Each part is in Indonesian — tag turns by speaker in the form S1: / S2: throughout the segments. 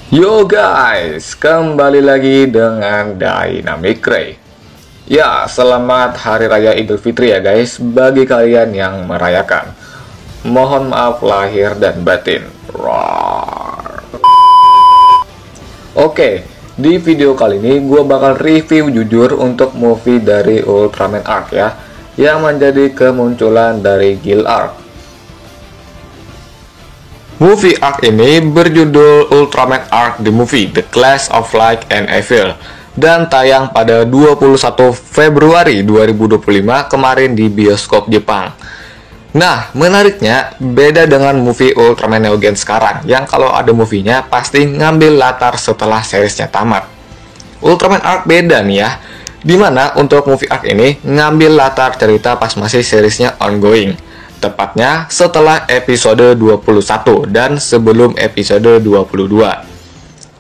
S1: Yo guys, kembali lagi dengan Dynamic Ray. Ya, selamat Hari Raya Idul Fitri ya guys, bagi kalian yang merayakan. Mohon maaf lahir dan batin. Roar. Oke, di video kali ini gue bakal review jujur untuk movie dari Ultraman Arc ya, yang menjadi kemunculan dari Guild Arc. Movie Arc ini berjudul Ultraman Arc The Movie, The Clash of Light and Evil, dan tayang pada 21 Februari 2025 kemarin di bioskop Jepang. Nah, menariknya, beda dengan movie Ultraman Neo Gen sekarang, yang kalau ada movie-nya pasti ngambil latar setelah seriesnya tamat. Ultraman Arc beda nih ya, dimana untuk movie Arc ini ngambil latar cerita pas masih seriesnya ongoing. Tepatnya setelah episode 21 dan sebelum episode 22.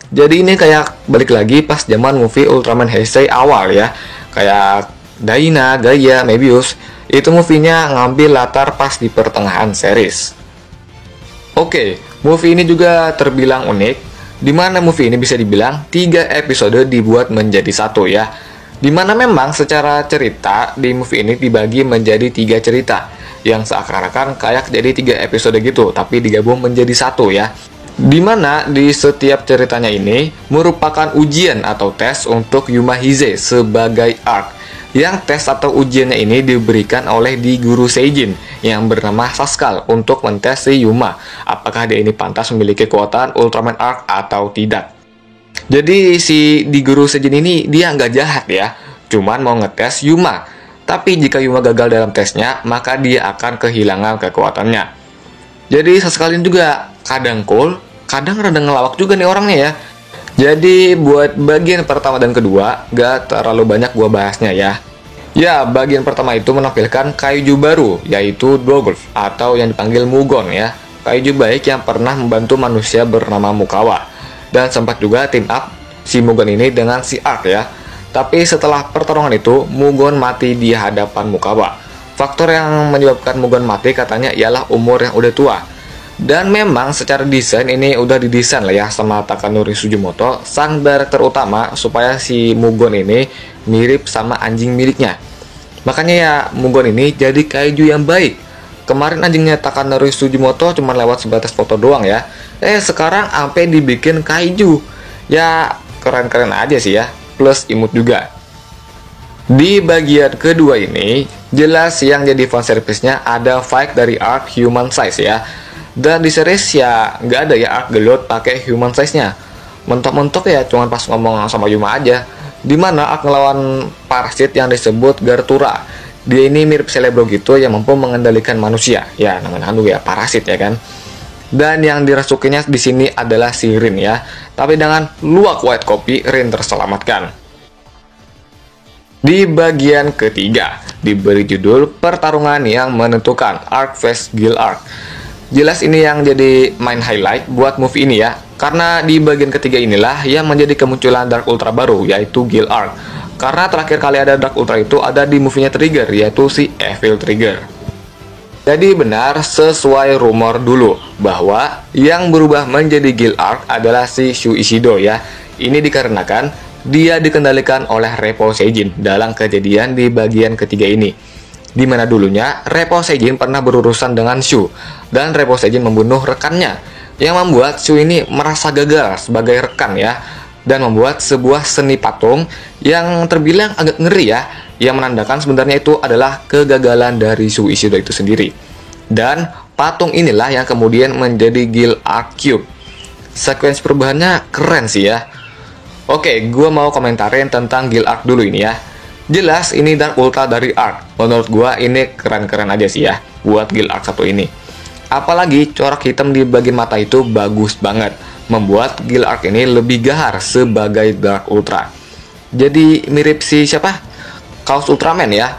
S1: Jadi ini kayak balik lagi pas zaman movie Ultraman Heisei awal ya. Kayak Daina, Gaia, Mebius. Itu movie-nya ngambil latar pas di pertengahan series. Oke, movie ini juga terbilang unik. Dimana movie ini bisa dibilang 3 episode dibuat menjadi satu ya. Dimana memang secara cerita di movie ini dibagi menjadi 3 cerita yang seakan-akan kayak jadi 3 episode gitu, tapi digabung menjadi satu ya. Dimana di setiap ceritanya ini merupakan ujian atau tes untuk Yuma Hize sebagai Arc. Yang tes atau ujiannya ini diberikan oleh di guru Seijin yang bernama Saskal untuk mentes si Yuma, apakah dia ini pantas memiliki kekuatan Ultraman Arc atau tidak. Jadi si di guru Seijin ini dia nggak jahat ya, cuman mau ngetes Yuma. Tapi jika Yuma gagal dalam tesnya, maka dia akan kehilangan kekuatannya. Jadi sesekali juga kadang cool, kadang rada ngelawak juga nih orangnya ya. Jadi buat bagian pertama dan kedua, gak terlalu banyak gua bahasnya ya. Ya, bagian pertama itu menampilkan kaiju baru, yaitu Dogolf, atau yang dipanggil Mugon ya. Kaiju baik yang pernah membantu manusia bernama Mukawa. Dan sempat juga team up si Mugon ini dengan si Arc ya. Tapi setelah pertarungan itu, Mugon mati di hadapan Mukawa. Faktor yang menyebabkan Mugon mati katanya ialah umur yang udah tua. Dan memang secara desain ini udah didesain lah ya sama Takanori Sugimoto, sang director utama, supaya si Mugon ini mirip sama anjing miliknya. Makanya ya Mugon ini jadi kaiju yang baik. Kemarin anjingnya Takanori Sugimoto cuma lewat sebatas foto doang ya. Sekarang sampai dibikin kaiju. Ya keren-keren aja sih ya. Plus imut juga. Di bagian kedua ini, jelas yang jadi fanservice-nya ada fight dari Arc Human Size ya. Dan di series ya nggak ada ya Arc gelut pakai Human Size-nya. Mentok-mentok ya cuma pas ngomong sama Yuma aja. Dimana Arc ngelawan parasit yang disebut Gartura. Dia ini mirip Celebro gitu yang mampu mengendalikan manusia. Ya namanya ya parasit ya kan. Dan yang dirasukinya di sini adalah si Rin ya. Tapi dengan luak white copy, Rin terselamatkan. Di bagian ketiga, diberi judul Pertarungan yang Menentukan, Arc vs Guild Arc. Jelas ini yang jadi main highlight buat movie ini ya. Karena di bagian ketiga inilah yang menjadi kemunculan Dark Ultra baru, yaitu Guild Arc. Karena terakhir kali ada Dark Ultra itu ada di movie-nya Trigger, yaitu si Evil Trigger. Jadi benar sesuai rumor dulu bahwa yang berubah menjadi Guild Arc adalah si Shu Ishido ya. Ini dikarenakan dia dikendalikan oleh Repo Seijin dalam kejadian di bagian ketiga ini. Dimana dulunya Repo Seijin pernah berurusan dengan Shu dan Repo Seijin membunuh rekannya yang membuat Shu ini merasa gagal sebagai rekan ya. Dan membuat sebuah seni patung yang terbilang agak ngeri ya, yang menandakan sebenarnya itu adalah kegagalan dari Shu Ishido itu sendiri. Dan patung inilah yang kemudian menjadi Guild Arc Cube. Sekuensi perubahannya keren sih ya. Oke, gue mau komentarin tentang Guild Arc dulu ini ya. Jelas ini Dark Ultra dari Arc. Menurut gue ini keren-keren aja sih ya buat Guild Arc 1 ini. Apalagi corak hitam di bagian mata itu bagus banget, membuat Guild Arc ini lebih gahar sebagai Dark Ultra. Jadi mirip si siapa? Chaos Ultraman ya.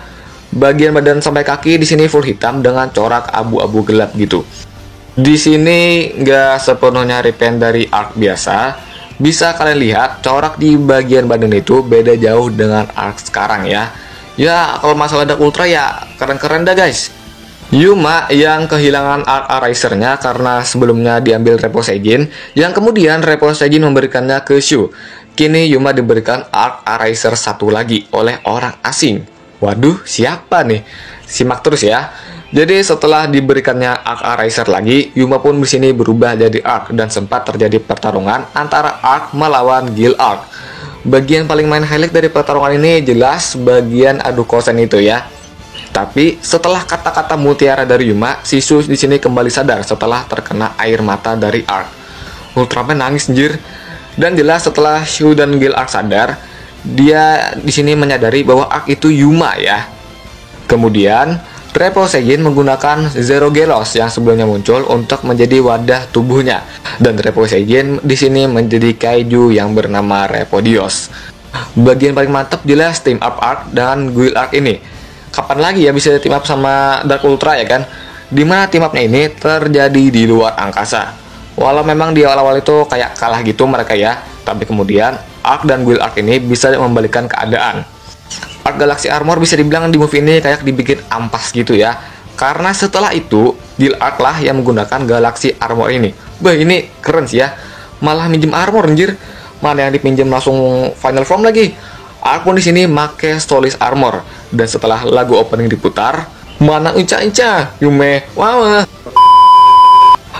S1: Bagian badan sampai kaki di sini full hitam dengan corak abu-abu gelap gitu. Di sini nggak sepenuhnya repaint dari Arc biasa. Bisa kalian lihat corak di bagian badan itu beda jauh dengan Arc sekarang ya. Ya kalau masalah Dark Ultra ya keren-keren dah guys. Yuma yang kehilangan Arc Eraser-nya karena sebelumnya diambil Repo Seijin, yang kemudian Repo Seijin memberikannya ke Shu. Kini Yuma diberikan Arc Eraser satu lagi oleh orang asing. Waduh, siapa nih? Simak terus ya. Jadi setelah diberikannya Arc Eraser lagi, Yuma pun di sini berubah jadi Arc dan sempat terjadi pertarungan antara Arc melawan Guild Arc. Bagian paling main highlight dari pertarungan ini jelas bagian adu kosen itu ya. Tapi setelah kata-kata mutiara dari Yuma, si Shu di sini kembali sadar setelah terkena air mata dari Arc. Ultraman nangis anjir. Dan jelas setelah Shu dan Guild Arc sadar, dia di sini menyadari bahwa Arc itu Yuma ya. Kemudian Repo Seijin menggunakan Zero Gelos yang sebelumnya muncul untuk menjadi wadah tubuhnya, dan Repo Seijin di sini menjadi kaiju yang bernama Repodios. Bagian paling mantap jelas team up Arc dan Guild Arc ini. Kapan lagi ya bisa team up sama Dark Ultra ya kan? Dimana team upnya ini terjadi di luar angkasa. Walau memang di awal-awal itu kayak kalah gitu mereka ya, tapi kemudian Arc dan Guild Arc ini bisa membalikan keadaan. Arc Galaxy Armor bisa dibilang di movie ini kayak dibikin ampas gitu ya. Karena setelah itu Guild Arc lah yang menggunakan Galaxy Armor ini. Bah, ini keren sih ya. Malah minjem armor anjir. Mana yang dipinjam langsung final form lagi. Arc pun di sini make Solis Armor, dan setelah lagu opening diputar, mana Uca-Uca Yume wow,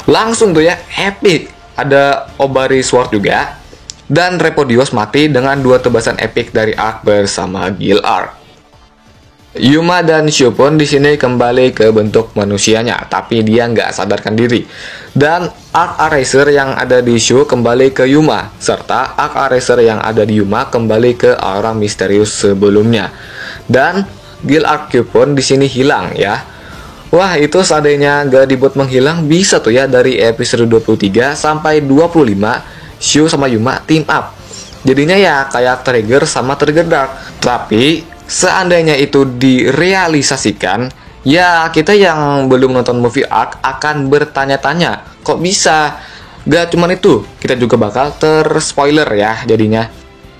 S1: langsung tuh ya epic. Ada Obari Sword juga, dan Repodios mati dengan dua tebasan epic dari Arc bersama Guild Arc. Yuma dan Shu pun di sini kembali ke bentuk manusianya, tapi dia nggak sadarkan diri. Dan Arc Eraser yang ada di Shu kembali ke Yuma, serta Arc Eraser yang ada di Yuma kembali ke aura misterius sebelumnya. Dan Guild Arc Cube pun di sini hilang ya. Wah, itu seandainya nggak dibuat menghilang bisa tuh ya dari episode 23 sampai 25 Shu sama Yuma team up. Jadinya ya kayak Trigger sama Trigger Dark. Tapi seandainya itu direalisasikan, ya kita yang belum nonton movie Arc akan bertanya-tanya, kok bisa? Gak cuman itu, kita juga bakal terspoiler ya jadinya.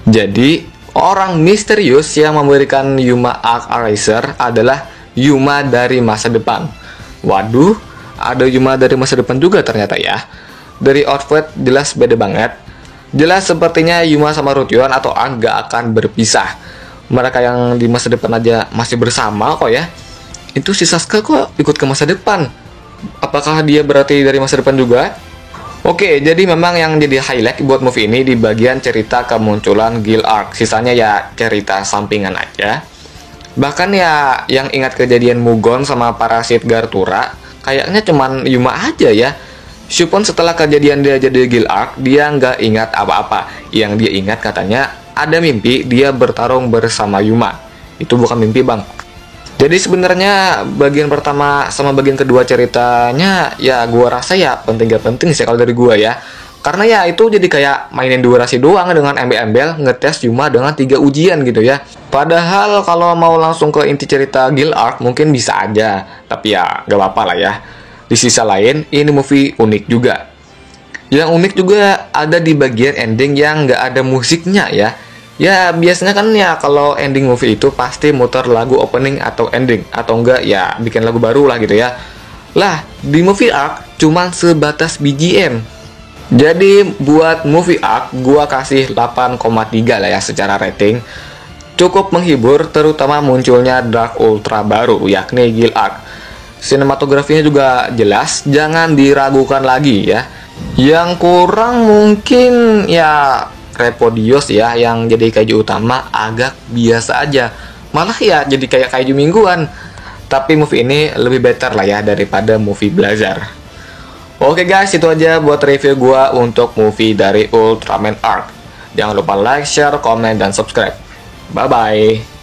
S1: Jadi, orang misterius yang memberikan Yuma Arc Eraser adalah Yuma dari masa depan. Waduh, ada Yuma dari masa depan juga ternyata ya. Dari outfit jelas beda banget. Jelas sepertinya Yuma sama Rution atau Arc gak akan berpisah. Mereka yang di masa depan aja masih bersama kok ya. Itu si Sasuke kok ikut ke masa depan? Apakah dia berarti dari masa depan juga? Oke, jadi memang yang jadi highlight buat movie ini di bagian cerita kemunculan Guild Arc. Sisanya ya cerita sampingan aja. Bahkan ya yang ingat kejadian Mugon sama parasit Gartura, kayaknya cuman Yuma aja ya. Shu pun setelah kejadian dia jadi Guild Arc, dia nggak ingat apa-apa. Yang dia ingat katanya ada mimpi dia bertarung bersama Yuma. Itu bukan mimpi bang. Jadi sebenarnya bagian pertama sama bagian kedua ceritanya ya gua rasa ya penting gak penting sih kalau dari gua ya. Karena ya itu jadi kayak mainin durasi doang dengan embel-embel ngetes Yuma dengan 3 ujian gitu ya. Padahal kalau mau langsung ke inti cerita Guild Arc mungkin bisa aja. Tapi ya gak apa-apa lah ya. Di sisa lain ini movie unik juga. Yang unik juga ada di bagian ending yang gak ada musiknya ya. Ya biasanya kan ya kalau ending movie itu pasti muter lagu opening atau ending, atau enggak ya bikin lagu baru lah gitu ya. Lah di movie Arc cuman sebatas BGM. Jadi buat movie Arc gua kasih 8,3 lah ya secara rating. Cukup menghibur, terutama munculnya Dark Ultra baru yakni Guild Arc. Sinematografinya juga jelas, jangan diragukan lagi ya. Yang kurang mungkin ya Repodios ya yang jadi kaiju utama agak biasa aja. Malah ya jadi kayak kaiju mingguan. Tapi movie ini lebih better lah ya daripada movie Blazar. Oke guys, itu aja buat review gua untuk movie dari Ultraman Arc. Jangan lupa like, share, komen, dan subscribe. Bye bye.